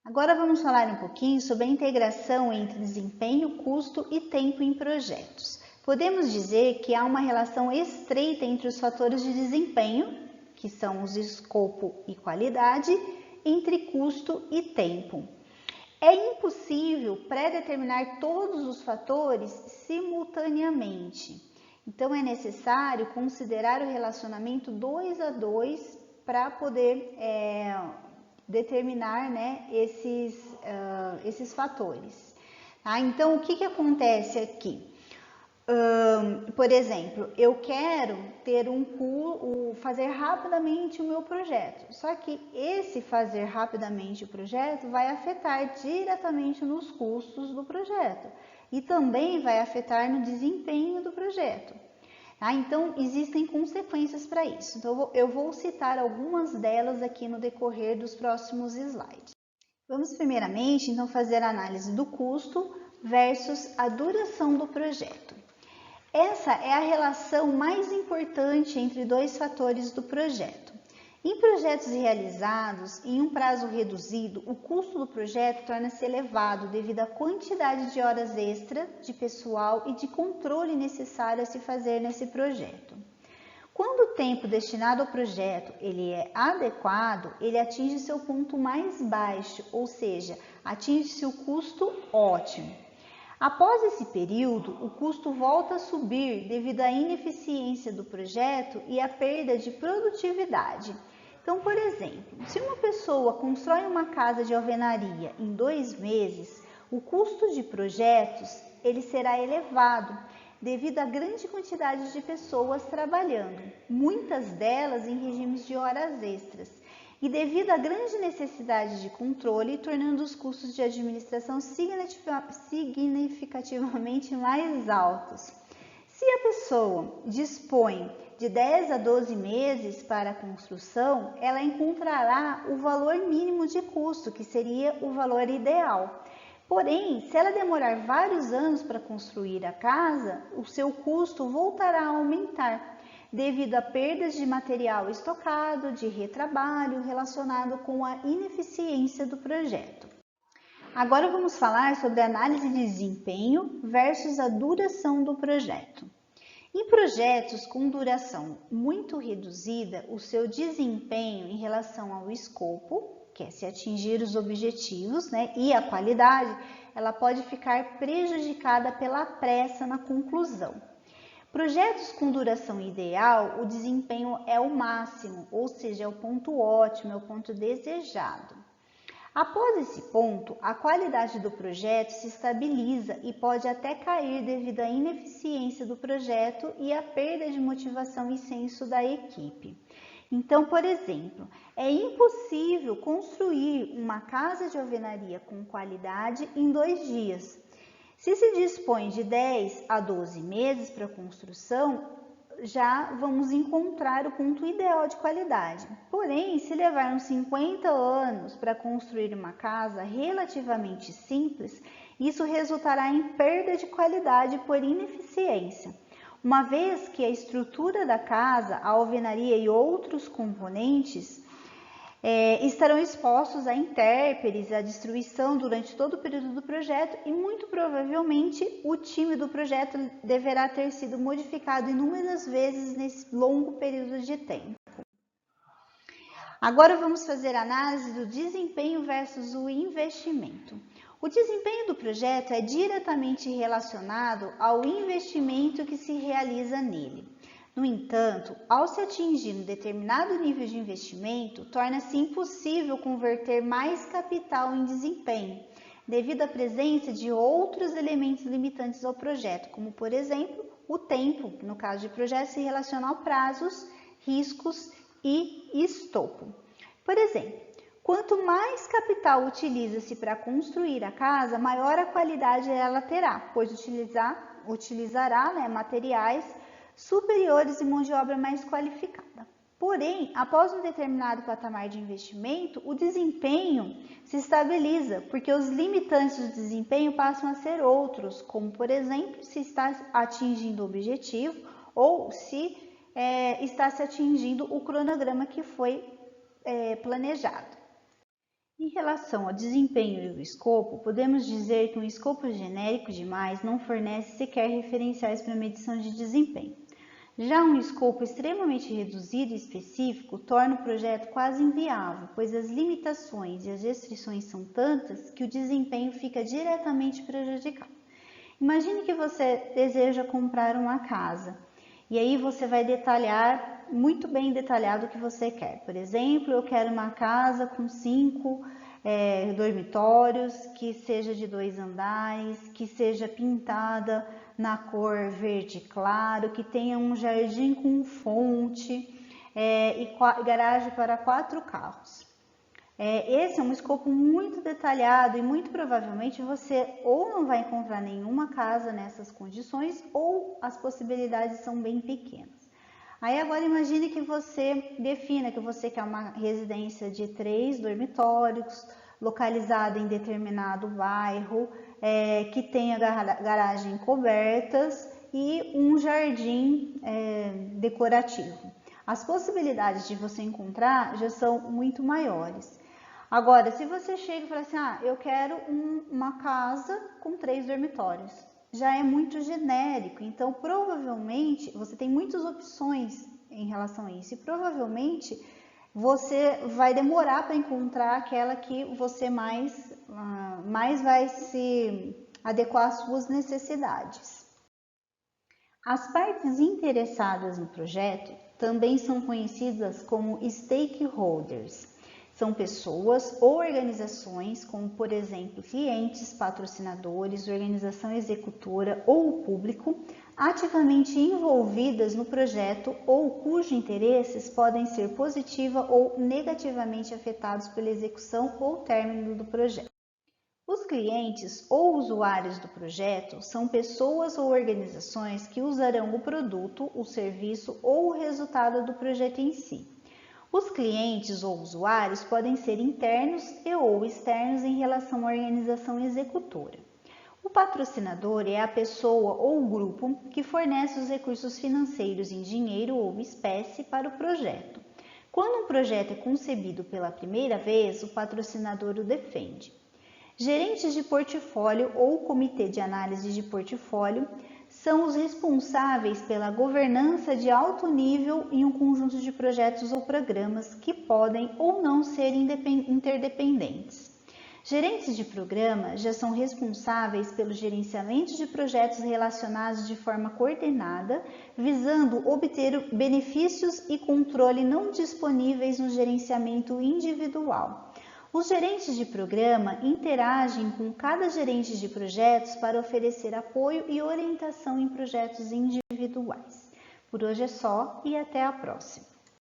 Agora vamos falar um pouquinho sobre a integração entre desempenho, custo e tempo em projetos. Podemos dizer que há uma relação estreita entre os fatores de desempenho, que são os escopo e qualidade, entre custo e tempo. É impossível pré-determinar todos os fatores simultaneamente. Então é necessário considerar o relacionamento 2 a 2 para poder determinar, né, esses fatores. Tá? Então, o que acontece aqui? Por exemplo, eu quero ter fazer rapidamente o meu projeto. Só que esse fazer rapidamente o projeto vai afetar diretamente nos custos do projeto e também vai afetar no desempenho do projeto. Tá? Então, existem consequências para isso. Então, eu vou citar algumas delas aqui no decorrer dos próximos slides. Vamos primeiramente, então, fazer a análise do custo versus a duração do projeto. Essa é a relação mais importante entre dois fatores do projeto. Em projetos realizados em um prazo reduzido, o custo do projeto torna-se elevado devido à quantidade de horas extra de pessoal e de controle necessário a se fazer nesse projeto. Quando o tempo destinado ao projeto ele é adequado, ele atinge seu ponto mais baixo, ou seja, atinge-se o custo ótimo. Após esse período, o custo volta a subir devido à ineficiência do projeto e à perda de produtividade. Então, por exemplo, se uma pessoa constrói uma casa de alvenaria em 2 meses, o custo de projetos ele será elevado devido à grande quantidade de pessoas trabalhando, muitas delas em regimes de horas extras. E devido à grande necessidade de controle, tornando os custos de administração significativamente mais altos. Se a pessoa dispõe de 10 a 12 meses para a construção, ela encontrará o valor mínimo de custo, que seria o valor ideal. Porém, se ela demorar vários anos para construir a casa, o seu custo voltará a aumentar, devido a perdas de material estocado, de retrabalho relacionado com a ineficiência do projeto. Agora vamos falar sobre a análise de desempenho versus a duração do projeto. Em projetos com duração muito reduzida, o seu desempenho em relação ao escopo, que é se atingir os objetivos, né, e a qualidade, ela pode ficar prejudicada pela pressa na conclusão. Projetos com duração ideal, o desempenho é o máximo, ou seja, é o ponto ótimo, é o ponto desejado. Após esse ponto, a qualidade do projeto se estabiliza e pode até cair devido à ineficiência do projeto e à perda de motivação e senso da equipe. Então, por exemplo, é impossível construir uma casa de alvenaria com qualidade em 2 dias. Se se dispõe de 10 a 12 meses para a construção, já vamos encontrar o ponto ideal de qualidade. Porém, se levar uns 50 anos para construir uma casa relativamente simples, isso resultará em perda de qualidade por ineficiência. Uma vez que a estrutura da casa, a alvenaria e outros componentes estarão expostos a intempéries, à destruição durante todo o período do projeto e muito provavelmente o time do projeto deverá ter sido modificado inúmeras vezes nesse longo período de tempo. Agora vamos fazer a análise do desempenho versus o investimento. O desempenho do projeto é diretamente relacionado ao investimento que se realiza nele. No entanto, ao se atingir um determinado nível de investimento, torna-se impossível converter mais capital em desempenho, devido à presença de outros elementos limitantes ao projeto, como, por exemplo, o tempo, que no caso de projeto se relaciona a prazos, riscos e escopo. Por exemplo, quanto mais capital utiliza-se para construir a casa, maior a qualidade ela terá, pois utilizará materiais superiores e mão de obra mais qualificada. Porém, após um determinado patamar de investimento, o desempenho se estabiliza, porque os limitantes do desempenho passam a ser outros, como, por exemplo, se está atingindo o objetivo ou se está se atingindo o cronograma que foi planejado. Em relação ao desempenho e o escopo, podemos dizer que um escopo genérico demais não fornece sequer referenciais para medição de desempenho. Já um escopo extremamente reduzido e específico torna o projeto quase inviável, pois as limitações e as restrições são tantas que o desempenho fica diretamente prejudicado. Imagine que você deseja comprar uma casa e aí você vai detalhar muito bem detalhado o que você quer. Por exemplo, eu quero uma casa com 5 dormitórios, que seja de 2 andares, que seja pintada na cor verde claro, que tenha um jardim com fonte e garagem para 4 carros. Esse é um escopo muito detalhado e muito provavelmente você ou não vai encontrar nenhuma casa nessas condições ou as possibilidades são bem pequenas. Aí agora imagine que você defina que você quer uma residência de 3 dormitórios, localizada em determinado bairro, que tenha garagem cobertas e um jardim decorativo. As possibilidades de você encontrar já são muito maiores. Agora, se você chega e fala assim, eu quero uma casa com 3 dormitórios, já é muito genérico, então provavelmente você tem muitas opções em relação a isso e provavelmente você vai demorar para encontrar aquela que você mais vai se adequar às suas necessidades. As partes interessadas no projeto também são conhecidas como stakeholders. São pessoas ou organizações, como por exemplo clientes, patrocinadores, organização executora ou o público, ativamente envolvidas no projeto ou cujos interesses podem ser positiva ou negativamente afetados pela execução ou término do projeto. Os clientes ou usuários do projeto são pessoas ou organizações que usarão o produto, o serviço ou o resultado do projeto em si. Os clientes ou usuários podem ser internos e ou externos em relação à organização executora. O patrocinador é a pessoa ou o grupo que fornece os recursos financeiros em dinheiro ou espécie para o projeto. Quando um projeto é concebido pela primeira vez, o patrocinador o defende. Gerentes de portfólio ou comitê de análise de portfólio são os responsáveis pela governança de alto nível em um conjunto de projetos ou programas que podem ou não ser interdependentes. Gerentes de programa já são responsáveis pelo gerenciamento de projetos relacionados de forma coordenada, visando obter benefícios e controle não disponíveis no gerenciamento individual. Os gerentes de programa interagem com cada gerente de projetos para oferecer apoio e orientação em projetos individuais. Por hoje é só e até a próxima.